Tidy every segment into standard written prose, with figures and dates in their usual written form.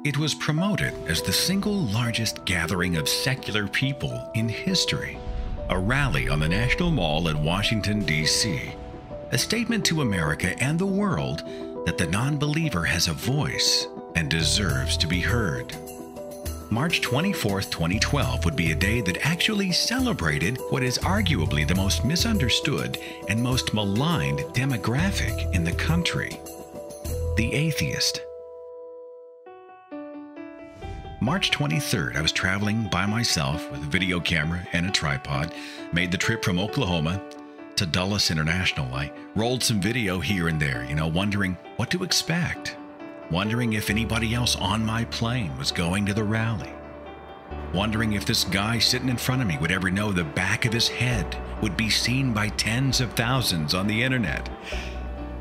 It was promoted as the single largest gathering of secular people in history, a rally on the National Mall in Washington, D.C., a statement to America and the world that the non-believer has a voice and deserves to be heard. March 24, 2012 would be a day that actually celebrated what is arguably the most misunderstood and most maligned demographic in the country: the atheist. March 23rd, I was traveling by myself with a video camera and a tripod, made the trip from Oklahoma to Dulles International. I rolled some video here and there, wondering what to expect, wondering if anybody else on my plane was going to the rally, wondering if this guy sitting in front of me would ever know the back of his head would be seen by tens of thousands on the internet,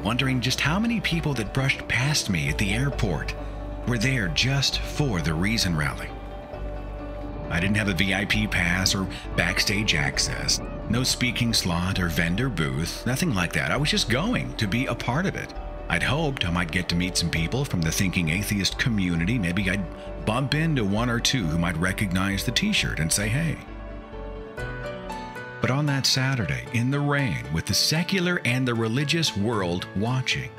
wondering just how many people that brushed past me at the airport were there just for the Reason rally. I didn't have a VIP pass or backstage access, no speaking slot or vendor booth, nothing like that. I was just going to be a part of it. I'd hoped I might get to meet some people from the Thinking Atheist community. Maybe I'd bump into one or two who might recognize the t-shirt and say hey. But on that Saturday, in the rain, with the secular and the religious world watching,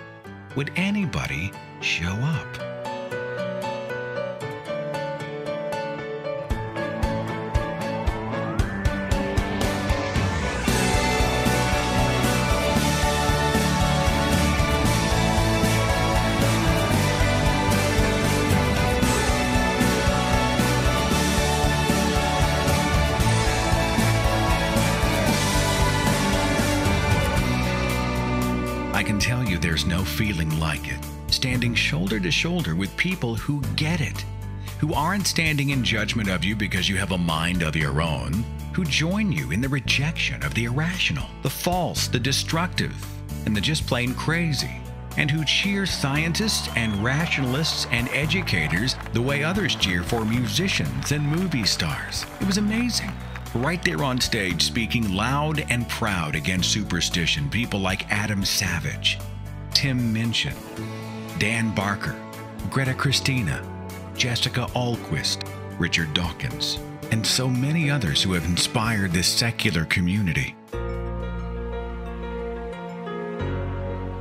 would anybody show up? I can tell you there's no feeling like it, standing shoulder to shoulder with people who get it, who aren't standing in judgment of you because you have a mind of your own, who join you in the rejection of the irrational, the false, the destructive, and the just plain crazy, and who cheer scientists and rationalists and educators the way others cheer for musicians and movie stars. It was amazing. Right there on stage, speaking loud and proud against superstition, people like Adam Savage, Tim Minchin, Dan Barker, Greta Christina, Jessica Ahlquist, Richard Dawkins, and so many others who have inspired this secular community.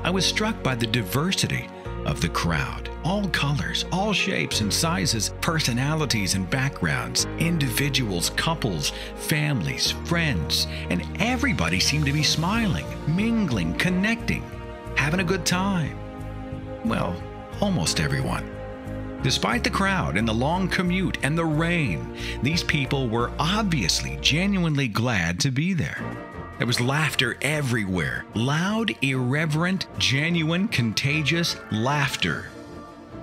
I was struck by the diversity of the crowd. All colors, all shapes and sizes, personalities and backgrounds, individuals, couples, families, friends, and everybody seemed to be smiling, mingling, connecting, having a good time. Well, almost everyone. Despite the crowd and the long commute and the rain, these people were obviously genuinely glad to be there. There was laughter everywhere. Loud, irreverent, genuine, contagious laughter.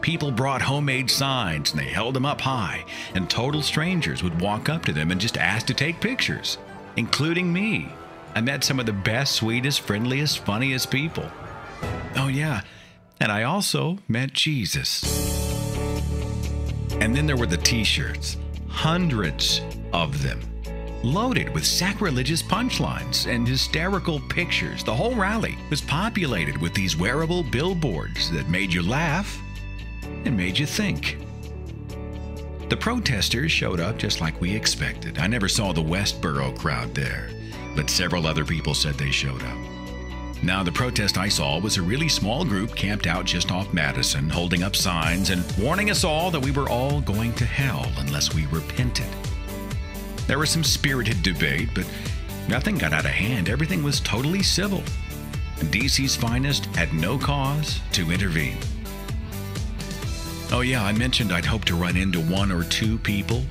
People brought homemade signs and they held them up high, and total strangers would walk up to them and just ask to take pictures, including me. I met some of the best, sweetest, friendliest, funniest people. Oh yeah, and I also met Jesus. And then there were the t-shirts, hundreds of them, loaded with sacrilegious punchlines and hysterical pictures. The whole rally was populated with these wearable billboards that made you laugh and made you think. The protesters showed up just like we expected. I never saw the Westboro crowd there, but several other people said they showed up. Now, the protest I saw was a really small group camped out just off Madison, holding up signs and warning us all that we were all going to hell unless we repented. There was some spirited debate, but nothing got out of hand. Everything was totally civil. And DC's finest had no cause to intervene. Oh yeah, I mentioned I'd hope to run into one or two people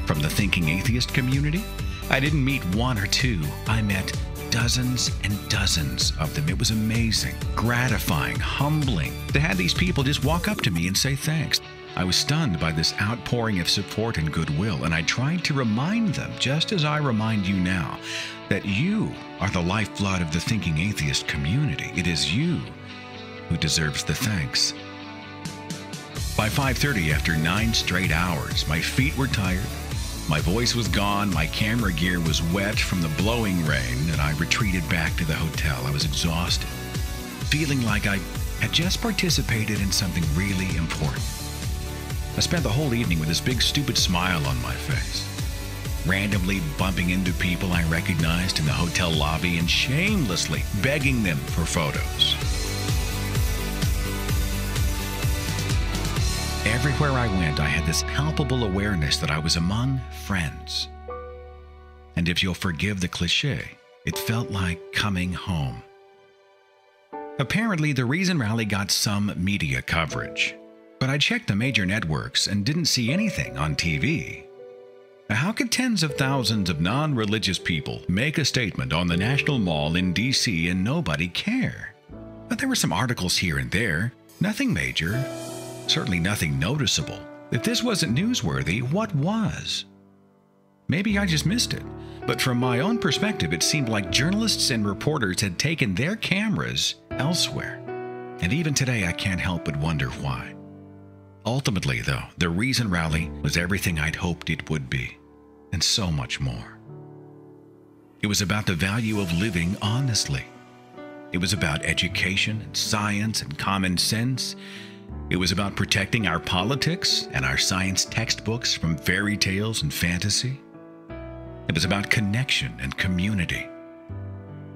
from the Thinking Atheist community. I didn't meet one or two. I met dozens and dozens of them. It was amazing, gratifying, humbling to have these people just walk up to me and say thanks. I was stunned by this outpouring of support and goodwill, and I tried to remind them, just as I remind you now, that you are the lifeblood of the Thinking Atheist community. It is you who deserves the thanks. By 5:30, after 9 straight hours, my feet were tired, my voice was gone, my camera gear was wet from the blowing rain, and I retreated back to the hotel. I was exhausted, feeling like I had just participated in something really important. I spent the whole evening with this big stupid smile on my face, randomly bumping into people I recognized in the hotel lobby and shamelessly begging them for photos. Everywhere I went, I had this palpable awareness that I was among friends. And if you'll forgive the cliché, it felt like coming home. Apparently, the Reason Rally got some media coverage, but I checked the major networks and didn't see anything on TV. How could tens of thousands of non-religious people make a statement on the National Mall in D.C. and nobody care? But there were some articles here and there, nothing major, certainly nothing noticeable. If this wasn't newsworthy, what was? Maybe I just missed it, but from my own perspective, it seemed like journalists and reporters had taken their cameras elsewhere. And even today, I can't help but wonder why. Ultimately, though, the Reason Rally was everything I'd hoped it would be, and so much more. It was about the value of living honestly. It was about education and science and common sense. It was about protecting our politics and our science textbooks from fairy tales and fantasy. It was about connection and community.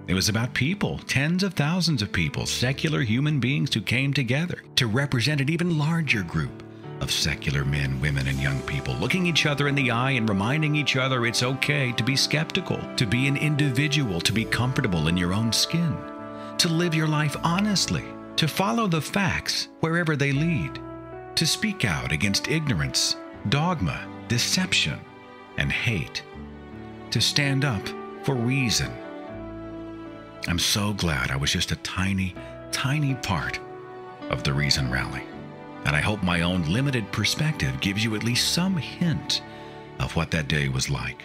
It was about people, tens of thousands of people, secular human beings who came together to represent an even larger group of secular men, women, and young people, looking each other in the eye and reminding each other it's okay to be skeptical, to be an individual, to be comfortable in your own skin, to live your life honestly, to follow the facts wherever they lead, to speak out against ignorance, dogma, deception, and hate, to stand up for reason. I'm so glad I was just a tiny, tiny part of the Reason Rally, and I hope my own limited perspective gives you at least some hint of what that day was like.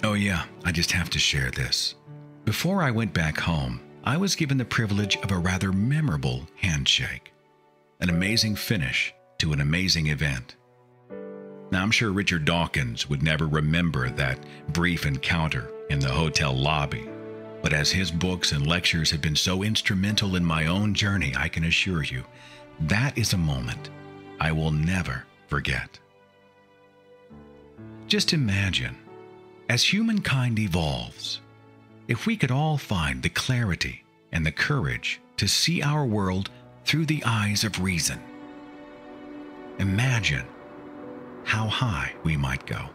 Oh yeah, I just have to share this. Before I went back home, I was given the privilege of a rather memorable handshake, an amazing finish to an amazing event. Now, I'm sure Richard Dawkins would never remember that brief encounter in the hotel lobby, but as his books and lectures have been so instrumental in my own journey, I can assure you, that is a moment I will never forget. Just imagine, as humankind evolves, if we could all find the clarity and the courage to see our world through the eyes of reason. Imagine how high we might go.